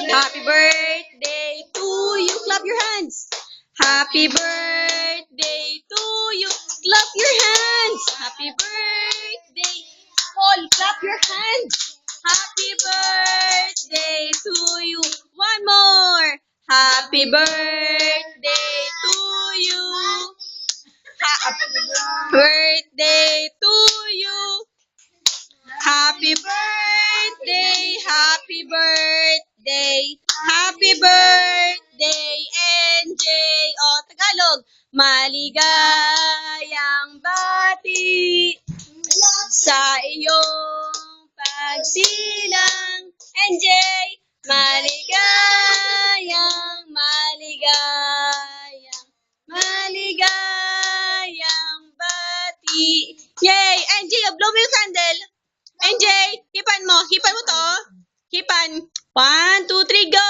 Happy birthday to you. Clap your hands. Happy birthday to you. Clap your hands. Happy birthday. All clap your hands. Happy birthday to you. One more. Happy birthday to you. Happy birthday to you. Happy birthday, happy birthday, happy birthday, NJ. O, Tagalog. Maligayang bati sa iyong pagsilang, NJ. Maligayang, maligayang, maligayang bati. Yay! NJ, blow mo yung candle. NJ, hipan mo. Hipan mo to. Hipan. 1, 2, 3, go!